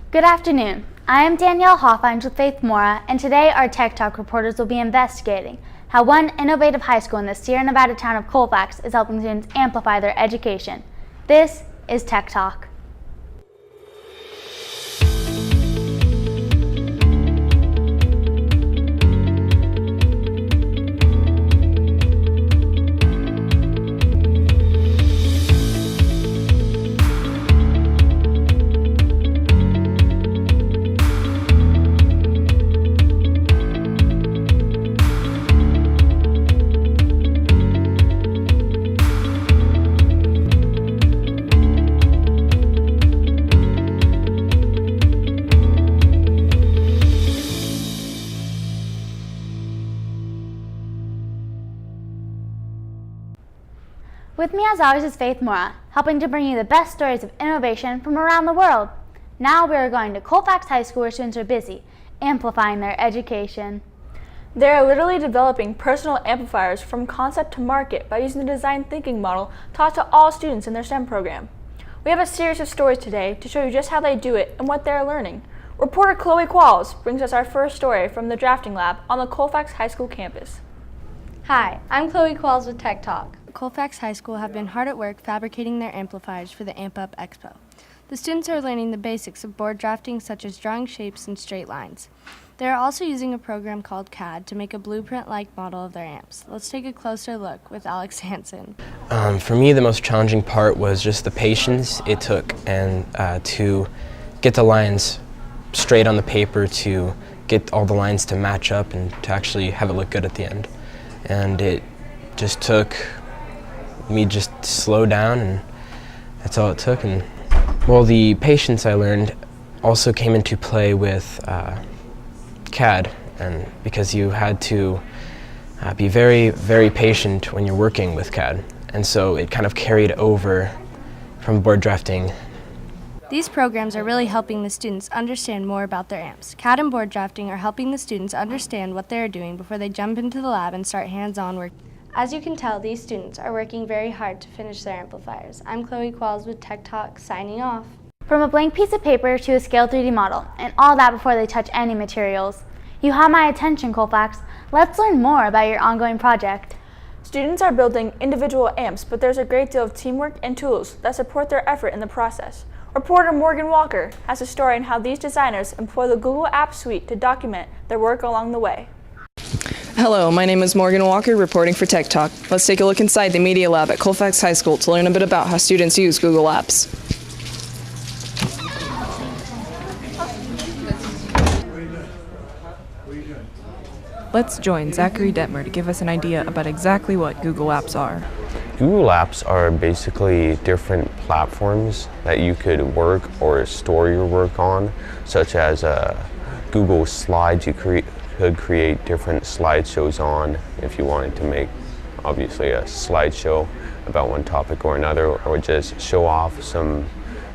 Good afternoon. I am Danielle Hoffines with Faith Mora, and today our Tech Talk reporters will be investigating how one innovative high school in the Sierra Nevada town of Colfax is helping students amplify their education. This is Tech Talk. With me as always is Faith Mora, helping to bring you the best stories of innovation from around the world. Now we are going to Colfax High School where students are busy, amplifying their education. They are literally developing personal amplifiers from concept to market by using the design thinking model taught to all students in their STEM program. We have a series of stories today to show you just how they do it and what they are learning. Reporter Chloe Qualls brings us our first story from the drafting lab on the Colfax High School campus. Hi, I'm Chloe Qualls with Tech Talk. Colfax High School have been hard at work fabricating their amplifiers for the Amp Up Expo. The students are learning the basics of board drafting, such as drawing shapes and straight lines. They are also using a program called CAD to make a blueprint-like model of their amps. Let's take a closer look with Alex Hansen. For me, the most challenging part was just the patience it took and to get the lines straight on the paper, to get all the lines to match up and to actually have it look good at the end. And it just took me just slow down, and that's all it took. And well, the patience I learned also came into play with CAD, and because you had to be very, very patient when you're working with CAD, and so it kind of carried over from board drafting. These programs are really helping the students understand more about their amps. CAD and board drafting are helping the students understand what they are doing before they jump into the lab and start hands-on work. As you can tell, these students are working very hard to finish their amplifiers. I'm Chloe Qualls with Tech Talk, signing off. From a blank piece of paper to a scale 3D model, and all that before they touch any materials. You have my attention, Colfax. Let's learn more about your ongoing project. Students are building individual amps, but there's a great deal of teamwork and tools that support their effort in the process. Reporter Morgan Walker has a story on how these designers employ the Google Apps Suite to document their work along the way. Hello, my name is Morgan Walker, reporting for Tech Talk. Let's take a look inside the Media Lab at Colfax High School to learn a bit about how students use Google Apps. Let's join Zachary Detmer to give us an idea about exactly what Google Apps are. Google Apps are basically different platforms that you could work or store your work on, such as Google Slides. You could create different slideshows on if you wanted to make, obviously, a slideshow about one topic or another, or just show off some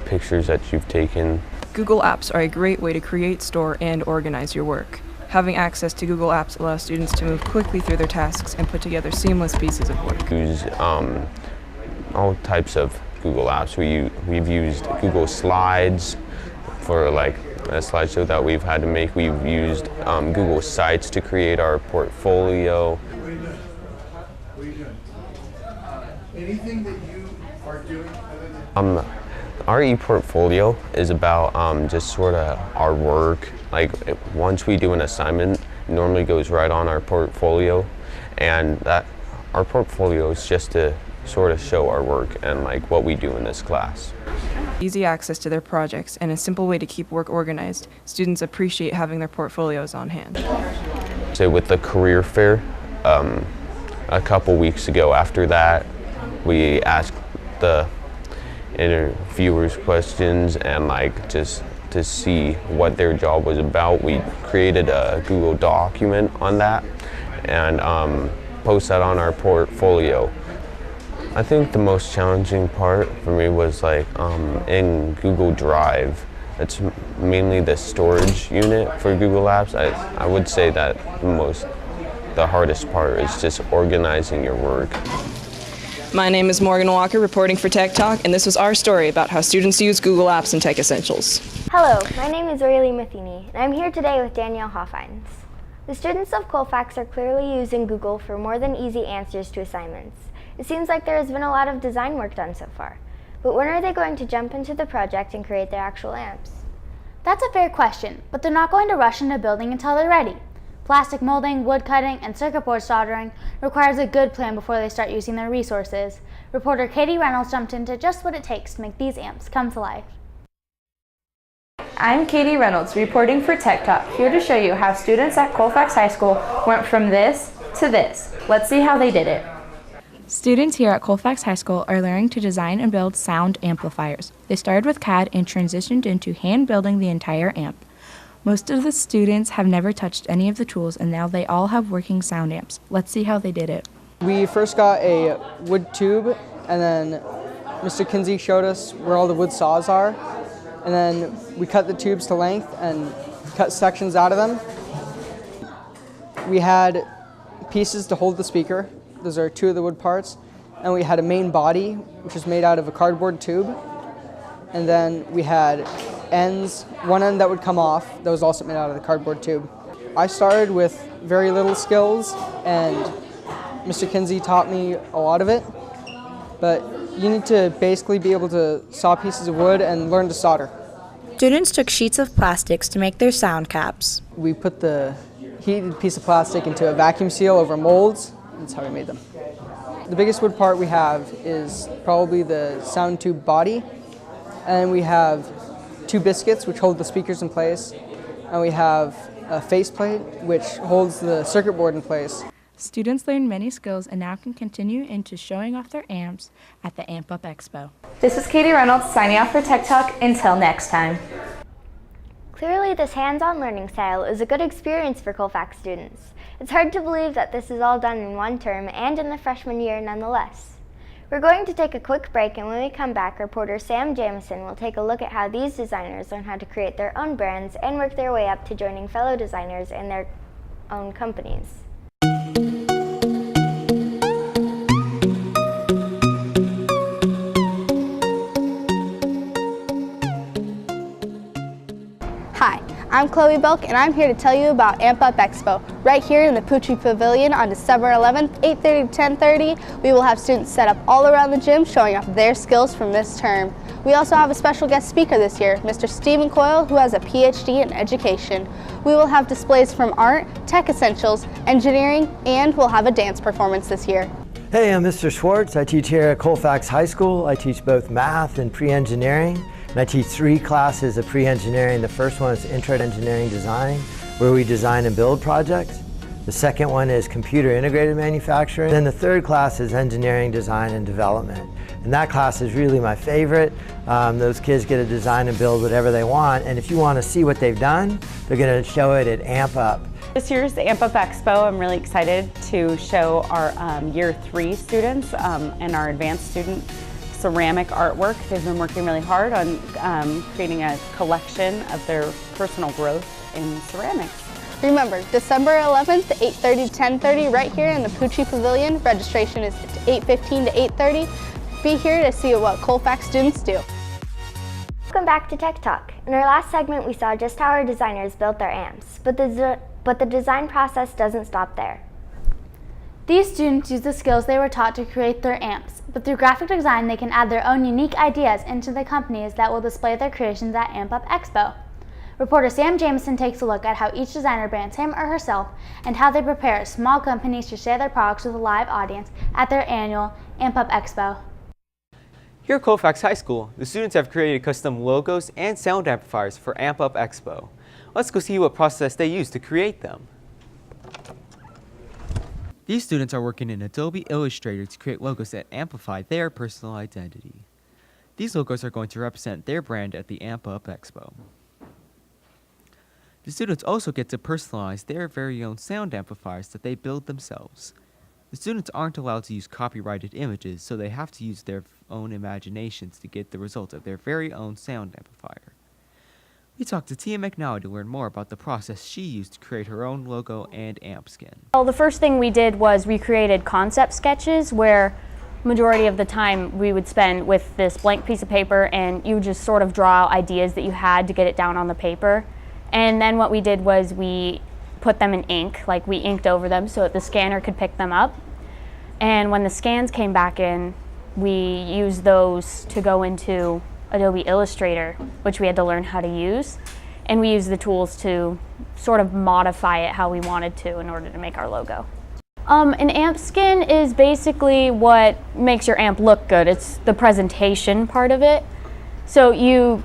pictures that you've taken. Google Apps are a great way to create, store, and organize your work. Having access to Google Apps allows students to move quickly through their tasks and put together seamless pieces of work. We use all types of Google Apps. We've used Google Slides for like a slideshow that we've had to make. We've used Google Sites to create our portfolio. What are you doing? Anything that you are doing other than... Our e-portfolio is about just sort of our work. Like once we do an assignment, it normally goes right on our portfolio, and that our portfolio is just to sort of show our work and like what we do in this class. Easy access to their projects and a simple way to keep work organized. Students appreciate having their portfolios on hand. So with the career fair, a couple weeks ago after that, we asked the interviewers questions and like just to see what their job was about. We created a Google document on that and post that on our portfolio. I think the most challenging part for me was like in Google Drive. It's mainly the storage unit for Google Apps. I would say that the hardest part is just organizing your work. My name is Morgan Walker, reporting for Tech Talk, and this was our story about how students use Google Apps and Tech Essentials. Hello, my name is Aurelie Matheny, and I'm here today with Danielle Hoffines. The students of Colfax are clearly using Google for more than easy answers to assignments. It seems like there has been a lot of design work done so far. But when are they going to jump into the project and create their actual amps? That's a fair question, but they're not going to rush into building until they're ready. Plastic molding, wood cutting, and circuit board soldering requires a good plan before they start using their resources. Reporter Katie Reynolds jumped into just what it takes to make these amps come to life. I'm Katie Reynolds, reporting for Tech Talk, here to show you how students at Colfax High School went from this to this. Let's see how they did it. Students here at Colfax High School are learning to design and build sound amplifiers. They started with CAD and transitioned into hand building the entire amp. Most of the students have never touched any of the tools, and now they all have working sound amps. Let's see how they did it. We first got a wood tube, and then Mr. Kinsey showed us where all the wood saws are, and then we cut the tubes to length and cut sections out of them. We had pieces to hold the speaker. Those are two of the wood parts. And we had a main body, which was made out of a cardboard tube. And then we had ends, one end that would come off, that was also made out of the cardboard tube. I started with very little skills, and Mr. Kinsey taught me a lot of it. But you need to basically be able to saw pieces of wood and learn to solder. Students took sheets of plastics to make their sound caps. We put the heated piece of plastic into a vacuum seal over molds. That's how we made them. The biggest wood part we have is probably the sound tube body. And we have two biscuits, which hold the speakers in place. And we have a faceplate, which holds the circuit board in place. Students learned many skills and now can continue into showing off their amps at the Amp Up Expo. This is Katie Reynolds signing off for Tech Talk. Until next time. Clearly, this hands-on learning style is a good experience for Colfax students. It's hard to believe that this is all done in one term and in the freshman year nonetheless. We're going to take a quick break, and when we come back, reporter Sam Jamison will take a look at how these designers learn how to create their own brands and work their way up to joining fellow designers in their own companies. Hi, I'm Chloe Belk, and I'm here to tell you about Amp Up Expo. Right here in the Pucci Pavilion on December 11th, 8:30 to 10:30, we will have students set up all around the gym showing off their skills from this term. We also have a special guest speaker this year, Mr. Stephen Coyle, who has a PhD in education. We will have displays from art, tech essentials, engineering, and we'll have a dance performance this year. Hey, I'm Mr. Schwartz. I teach here at Colfax High School. I teach both math and pre-engineering. And I teach 3 classes of pre-engineering. The first one is Intro to Engineering Design, where we design and build projects. The second one is Computer Integrated Manufacturing. Then the third class is Engineering Design and Development. And that class is really my favorite. Those kids get to design and build whatever they want. And if you want to see what they've done, they're going to show it at Amp Up. This year's Amp Up Expo, I'm really excited to show our Year 3 students and our advanced student ceramic artwork. They've been working really hard on creating a collection of their personal growth in ceramics. Remember, December 11th, 8:30 to 10:30, right here in the Pucci Pavilion. Registration is 8:15 to 8:30. Be here to see what Colfax students do. Welcome back to Tech Talk. In our last segment, we saw just how our designers built their amps, but the design process doesn't stop there. These students use the skills they were taught to create their amps, but through graphic design they can add their own unique ideas into the companies that will display their creations at Amp Up Expo. Reporter Sam Jamison takes a look at how each designer brands him or herself and how they prepare small companies to share their products with a live audience at their annual Amp Up Expo. Here at Colfax High School, the students have created custom logos and sound amplifiers for Amp Up Expo. Let's go see what process they use to create them. These students are working in Adobe Illustrator to create logos that amplify their personal identity. These logos are going to represent their brand at the Amp Up Expo. The students also get to personalize their very own sound amplifiers that they build themselves. The students aren't allowed to use copyrighted images, so they have to use their own imaginations to get the result of their very own sound amplifier. We talked to Tia McNally to learn more about the process she used to create her own logo and amp skin. Well, the first thing we did was we created concept sketches where majority of the time we would spend with this blank piece of paper, and you would just sort of draw out ideas that you had to get it down on the paper. And then what we did was we put them in ink, like we inked over them so that the scanner could pick them up. And when the scans came back in, we used those to go into Adobe Illustrator, which we had to learn how to use. And we used the tools to sort of modify it how we wanted to in order to make our logo. An amp skin is basically what makes your amp look good. It's the presentation part of it. So you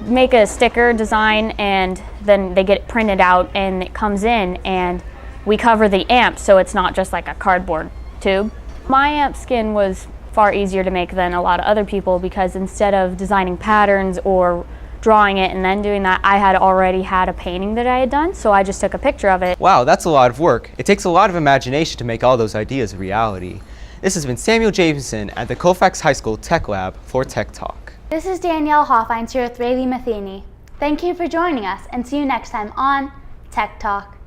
make a sticker design, and then they get it printed out and it comes in, and we cover the amp so it's not just like a cardboard tube. My amp skin was far easier to make than a lot of other people, because instead of designing patterns or drawing it and then doing that, I had already had a painting that I had done, so I just took a picture of it. Wow, that's a lot of work. It takes a lot of imagination to make all those ideas a reality. This has been Samuel Jameson at the Colfax High School Tech Lab for Tech Talk. This is Danielle Hoffines here with Rayleigh Matheny. Thank you for joining us, and see you next time on Tech Talk.